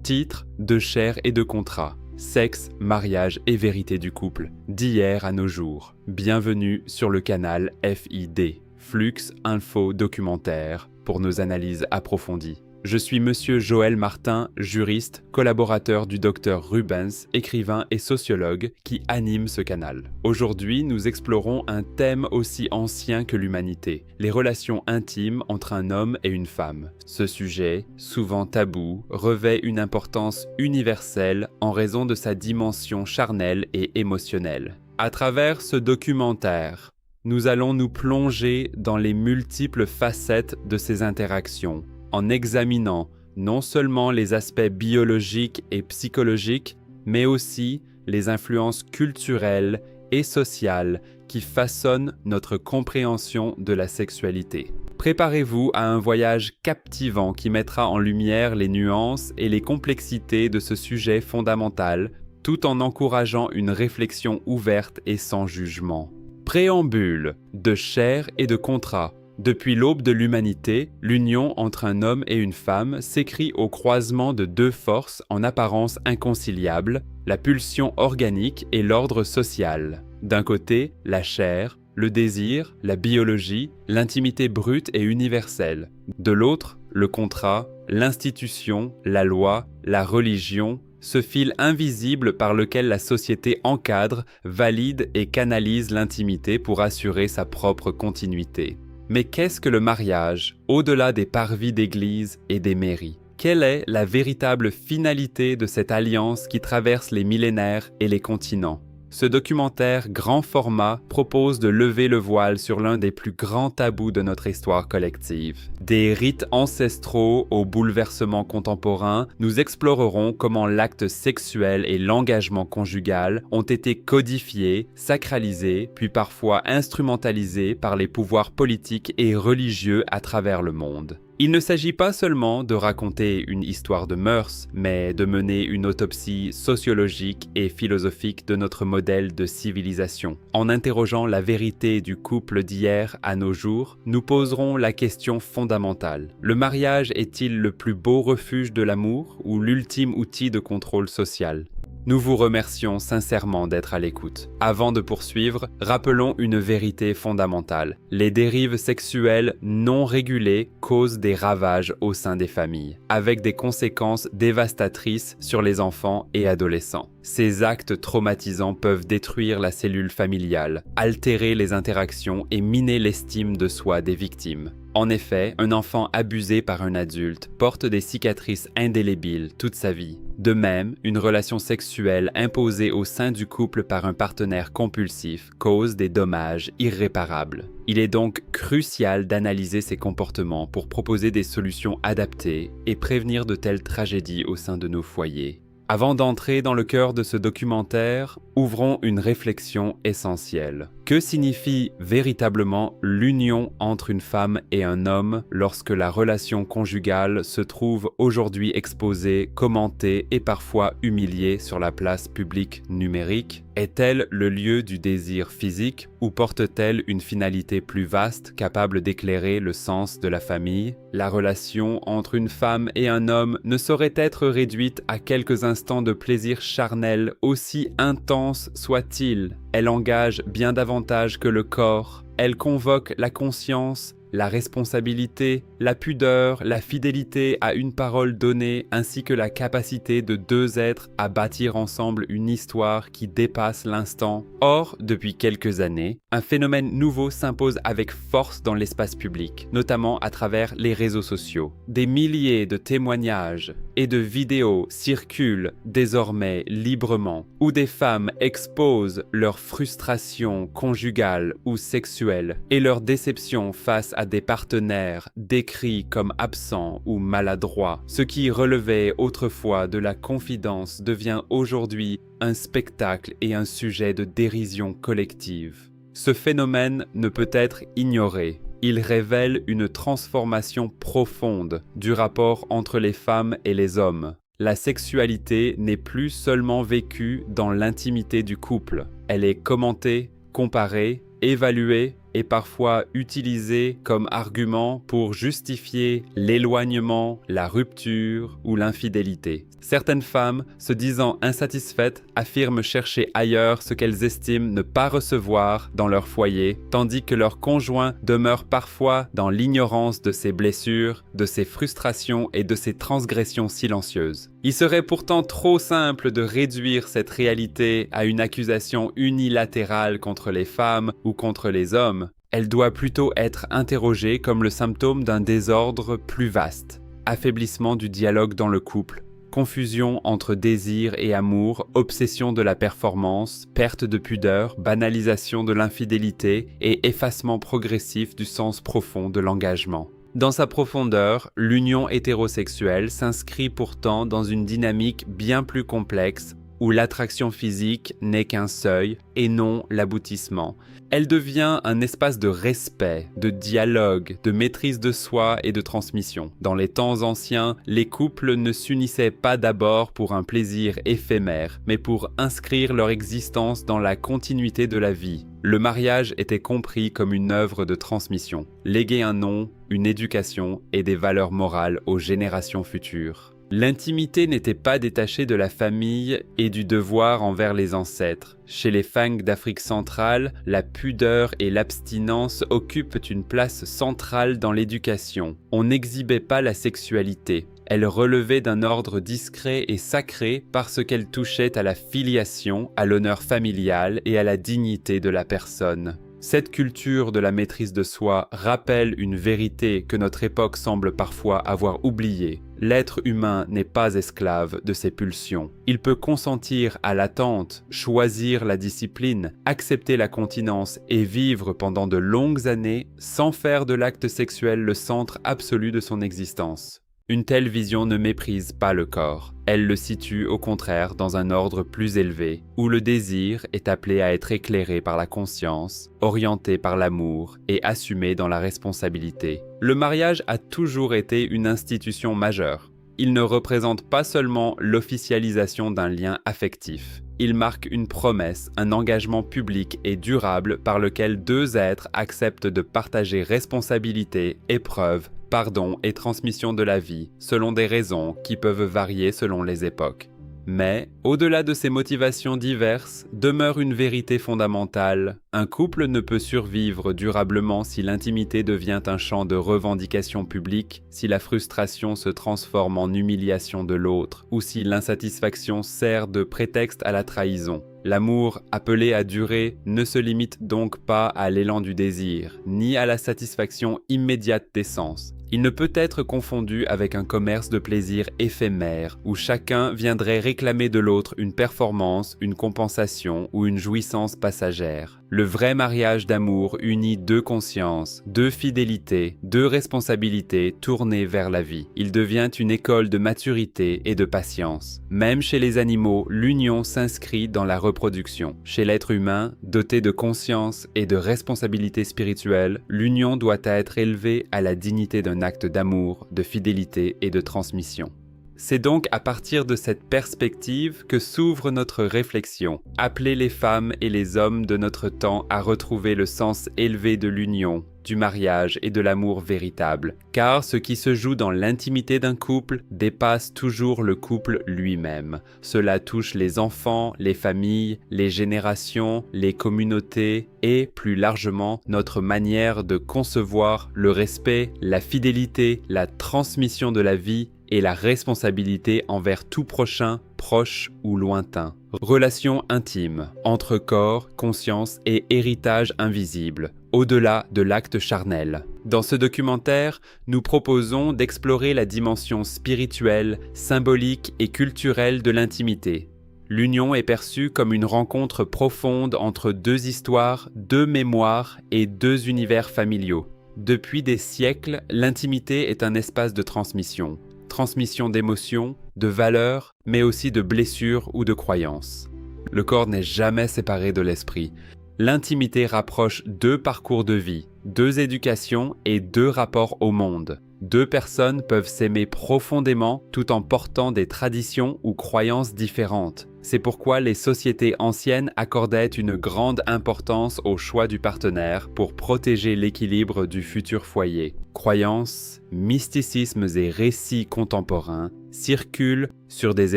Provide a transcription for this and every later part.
Titre: De chair et de contrat. Sexe, mariage et vérité du couple, d'hier à nos jours. Bienvenue sur le canal FID, Flux Info Documentaire, pour nos analyses approfondies. Je suis Monsieur Joël Martin, juriste, collaborateur du Dr Rubens, écrivain et sociologue qui anime ce canal. Aujourd'hui, nous explorons un thème aussi ancien que l'humanité, les relations intimes entre un homme et une femme. Ce sujet, souvent tabou, revêt une importance universelle en raison de sa dimension charnelle et émotionnelle. À travers ce documentaire, nous allons nous plonger dans les multiples facettes de ces interactions, en examinant non seulement les aspects biologiques et psychologiques, mais aussi les influences culturelles et sociales qui façonnent notre compréhension de la sexualité. Préparez-vous à un voyage captivant qui mettra en lumière les nuances et les complexités de ce sujet fondamental, tout en encourageant une réflexion ouverte et sans jugement. Préambule, de chair et de contrat. Depuis l'aube de l'humanité, l'union entre un homme et une femme s'écrit au croisement de deux forces en apparence inconciliables, la pulsion organique et l'ordre social. D'un côté, la chair, le désir, la biologie, l'intimité brute et universelle. De l'autre, le contrat, l'institution, la loi, la religion, ce fil invisible par lequel la société encadre, valide et canalise l'intimité pour assurer sa propre continuité. Mais qu'est-ce que le mariage, au-delà des parvis d'église et des mairies? Quelle est la véritable finalité de cette alliance qui traverse les millénaires et les continents? Ce documentaire grand format propose de lever le voile sur l'un des plus grands tabous de notre histoire collective. Des rites ancestraux aux bouleversements contemporains, nous explorerons comment l'acte sexuel et l'engagement conjugal ont été codifiés, sacralisés, puis parfois instrumentalisés par les pouvoirs politiques et religieux à travers le monde. Il ne s'agit pas seulement de raconter une histoire de mœurs, mais de mener une autopsie sociologique et philosophique de notre modèle de civilisation. En interrogeant la vérité du couple d'hier à nos jours, nous poserons la question fondamentale. Le mariage est-il le plus beau refuge de l'amour ou l'ultime outil de contrôle social ? Nous vous remercions sincèrement d'être à l'écoute. Avant de poursuivre, rappelons une vérité fondamentale. Les dérives sexuelles non régulées causent des ravages au sein des familles, avec des conséquences dévastatrices sur les enfants et adolescents. Ces actes traumatisants peuvent détruire la cellule familiale, altérer les interactions et miner l'estime de soi des victimes. En effet, un enfant abusé par un adulte porte des cicatrices indélébiles toute sa vie. De même, une relation sexuelle imposée au sein du couple par un partenaire compulsif cause des dommages irréparables. Il est donc crucial d'analyser ces comportements pour proposer des solutions adaptées et prévenir de telles tragédies au sein de nos foyers. Avant d'entrer dans le cœur de ce documentaire, ouvrons une réflexion essentielle. Que signifie véritablement l'union entre une femme et un homme lorsque la relation conjugale se trouve aujourd'hui exposée, commentée et parfois humiliée sur la place publique numérique? Est-elle le lieu du désir physique ou porte-t-elle une finalité plus vaste capable d'éclairer le sens de la famille? La relation entre une femme et un homme ne saurait être réduite à quelques instants de plaisir charnel, aussi intense soit-il. Elle engage bien davantage que le corps. Elle convoque la conscience, la responsabilité, la pudeur, la fidélité à une parole donnée, ainsi que la capacité de deux êtres à bâtir ensemble une histoire qui dépasse l'instant. Or, depuis quelques années, un phénomène nouveau s'impose avec force dans l'espace public, notamment à travers les réseaux sociaux. Des milliers de témoignages et de vidéos circulent désormais librement, où des femmes exposent leurs frustrations conjugales ou sexuelles et leur déception face à des partenaires décrits comme absents ou maladroits. Ce qui relevait autrefois de la confidence devient aujourd'hui un spectacle et un sujet de dérision collective. Ce phénomène ne peut être ignoré. Il révèle une transformation profonde du rapport entre les femmes et les hommes. La sexualité n'est plus seulement vécue dans l'intimité du couple. Elle est commentée, comparée, évaluée est parfois utilisé comme argument pour justifier l'éloignement, la rupture ou l'infidélité. Certaines femmes, se disant insatisfaites, affirment chercher ailleurs ce qu'elles estiment ne pas recevoir dans leur foyer, tandis que leur conjoint demeure parfois dans l'ignorance de ses blessures, de ses frustrations et de ses transgressions silencieuses. Il serait pourtant trop simple de réduire cette réalité à une accusation unilatérale contre les femmes ou contre les hommes. Elle doit plutôt être interrogée comme le symptôme d'un désordre plus vaste. Affaiblissement du dialogue dans le couple, confusion entre désir et amour, obsession de la performance, perte de pudeur, banalisation de l'infidélité et effacement progressif du sens profond de l'engagement. Dans sa profondeur, l'union hétérosexuelle s'inscrit pourtant dans une dynamique bien plus complexe où l'attraction physique n'est qu'un seuil et non l'aboutissement. Elle devient un espace de respect, de dialogue, de maîtrise de soi et de transmission. Dans les temps anciens, les couples ne s'unissaient pas d'abord pour un plaisir éphémère, mais pour inscrire leur existence dans la continuité de la vie. Le mariage était compris comme une œuvre de transmission, léguer un nom, une éducation et des valeurs morales aux générations futures. L'intimité n'était pas détachée de la famille et du devoir envers les ancêtres. Chez les Fang d'Afrique centrale, la pudeur et l'abstinence occupent une place centrale dans l'éducation. On n'exhibait pas la sexualité. Elle relevait d'un ordre discret et sacré parce qu'elle touchait à la filiation, à l'honneur familial et à la dignité de la personne. Cette culture de la maîtrise de soi rappelle une vérité que notre époque semble parfois avoir oubliée. L'être humain n'est pas esclave de ses pulsions. Il peut consentir à l'attente, choisir la discipline, accepter la continence et vivre pendant de longues années sans faire de l'acte sexuel le centre absolu de son existence. Une telle vision ne méprise pas le corps. Elle le situe au contraire dans un ordre plus élevé, où le désir est appelé à être éclairé par la conscience, orienté par l'amour et assumé dans la responsabilité. Le mariage a toujours été une institution majeure. Il ne représente pas seulement l'officialisation d'un lien affectif. Il marque une promesse, un engagement public et durable par lequel deux êtres acceptent de partager responsabilité, épreuves, pardon et transmission de la vie, selon des raisons qui peuvent varier selon les époques. Mais, au-delà de ces motivations diverses, demeure une vérité fondamentale. Un couple ne peut survivre durablement si l'intimité devient un champ de revendication publique, si la frustration se transforme en humiliation de l'autre, ou si l'insatisfaction sert de prétexte à la trahison. L'amour, appelé à durer, ne se limite donc pas à l'élan du désir, ni à la satisfaction immédiate des sens. Il ne peut être confondu avec un commerce de plaisir éphémère, où chacun viendrait réclamer de l'autre une performance, une compensation ou une jouissance passagère. Le vrai mariage d'amour unit deux consciences, deux fidélités, deux responsabilités tournées vers la vie. Il devient une école de maturité et de patience. Même chez les animaux, l'union s'inscrit dans la reproduction. Chez l'être humain, doté de conscience et de responsabilité spirituelle, l'union doit être élevée à la dignité d'un acte d'amour, de fidélité et de transmission. C'est donc à partir de cette perspective que s'ouvre notre réflexion, appeler les femmes et les hommes de notre temps à retrouver le sens élevé de l'union, du mariage et de l'amour véritable, car ce qui se joue dans l'intimité d'un couple dépasse toujours le couple lui-même. Cela touche les enfants, les familles, les générations, les communautés et, plus largement, notre manière de concevoir le respect, la fidélité, la transmission de la vie et la responsabilité envers tout prochain, proche ou lointain. Relations intimes, entre corps, conscience et héritage invisible, au-delà de l'acte charnel. Dans ce documentaire, nous proposons d'explorer la dimension spirituelle, symbolique et culturelle de l'intimité. L'union est perçue comme une rencontre profonde entre deux histoires, deux mémoires et deux univers familiaux. Depuis des siècles, l'intimité est un espace de transmission. Transmission d'émotions, de valeurs, mais aussi de blessures ou de croyances. Le corps n'est jamais séparé de l'esprit. L'intimité rapproche deux parcours de vie, deux éducations et deux rapports au monde. Deux personnes peuvent s'aimer profondément tout en portant des traditions ou croyances différentes. C'est pourquoi les sociétés anciennes accordaient une grande importance au choix du partenaire pour protéger l'équilibre du futur foyer. Croyances, mysticismes et récits contemporains circulent sur des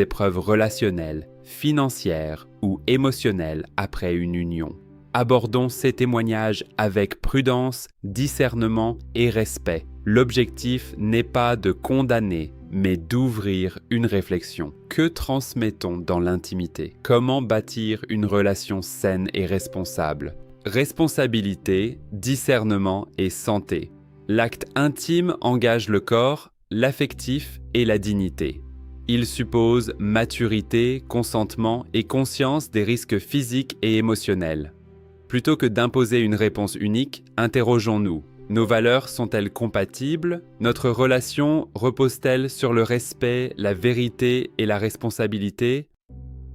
épreuves relationnelles, financières ou émotionnelles après une union. Abordons ces témoignages avec prudence, discernement et respect. L'objectif n'est pas de condamner, mais d'ouvrir une réflexion. Que transmettons dans l'intimité? Comment bâtir une relation saine et responsable? Responsabilité, discernement et santé. L'acte intime engage le corps, l'affectif et la dignité. Il suppose maturité, consentement et conscience des risques physiques et émotionnels. Plutôt que d'imposer une réponse unique, interrogeons-nous. Nos valeurs sont-elles compatibles? Notre relation repose-t-elle sur le respect, la vérité et la responsabilité?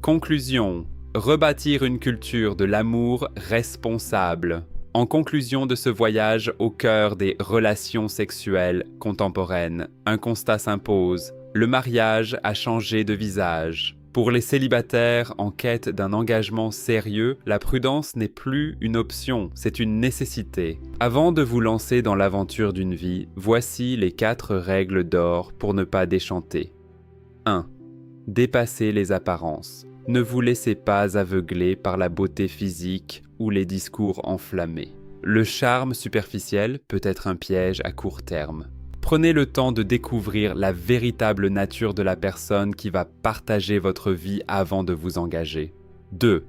Conclusion. Rebâtir une culture de l'amour responsable. En conclusion de ce voyage au cœur des relations sexuelles contemporaines, un constat s'impose. Le mariage a changé de visage. Pour les célibataires en quête d'un engagement sérieux, la prudence n'est plus une option, c'est une nécessité. Avant de vous lancer dans l'aventure d'une vie, voici les 4 règles d'or pour ne pas déchanter. 1. Dépassez les apparences. Ne vous laissez pas aveugler par la beauté physique ou les discours enflammés. Le charme superficiel peut être un piège à court terme. Prenez le temps de découvrir la véritable nature de la personne qui va partager votre vie avant de vous engager. 2.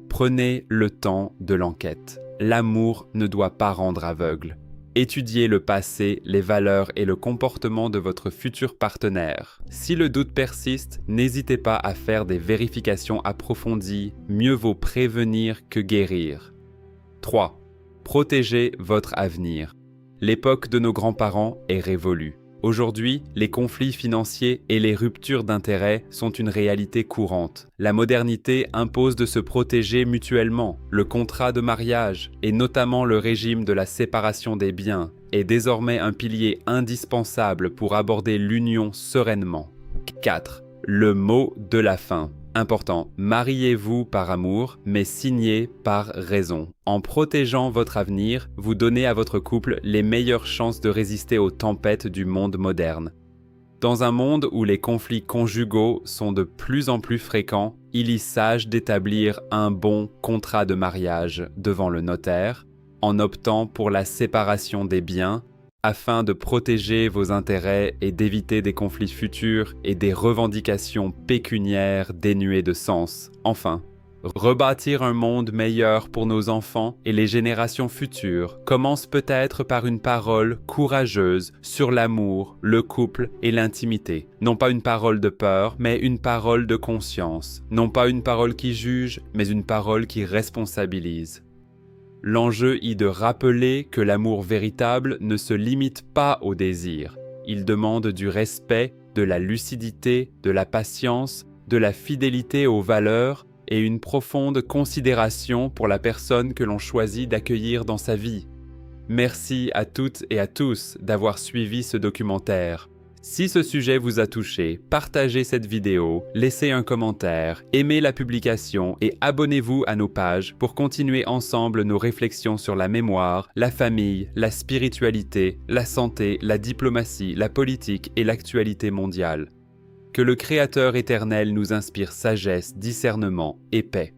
Prenez le temps de l'enquête. L'amour ne doit pas rendre aveugle. Étudiez le passé, les valeurs et le comportement de votre futur partenaire. Si le doute persiste, n'hésitez pas à faire des vérifications approfondies. Mieux vaut prévenir que guérir. 3. Protégez votre avenir. L'époque de nos grands-parents est révolue. Aujourd'hui, les conflits financiers et les ruptures d'intérêts sont une réalité courante. La modernité impose de se protéger mutuellement. Le contrat de mariage, et notamment le régime de la séparation des biens, est désormais un pilier indispensable pour aborder l'union sereinement. 4. Le mot de la fin. Important, mariez-vous par amour, mais signez par raison. En protégeant votre avenir, vous donnez à votre couple les meilleures chances de résister aux tempêtes du monde moderne. Dans un monde où les conflits conjugaux sont de plus en plus fréquents, il est sage d'établir un bon contrat de mariage devant le notaire, en optant pour la séparation des biens, afin de protéger vos intérêts et d'éviter des conflits futurs et des revendications pécuniaires dénuées de sens. Enfin, rebâtir un monde meilleur pour nos enfants et les générations futures commence peut-être par une parole courageuse sur l'amour, le couple et l'intimité. Non pas une parole de peur, mais une parole de conscience. Non pas une parole qui juge, mais une parole qui responsabilise. L'enjeu est de rappeler que l'amour véritable ne se limite pas au désir. Il demande du respect, de la lucidité, de la patience, de la fidélité aux valeurs et une profonde considération pour la personne que l'on choisit d'accueillir dans sa vie. Merci à toutes et à tous d'avoir suivi ce documentaire. Si ce sujet vous a touché, partagez cette vidéo, laissez un commentaire, aimez la publication et abonnez-vous à nos pages pour continuer ensemble nos réflexions sur la mémoire, la famille, la spiritualité, la santé, la diplomatie, la politique et l'actualité mondiale. Que le Créateur éternel nous inspire sagesse, discernement et paix.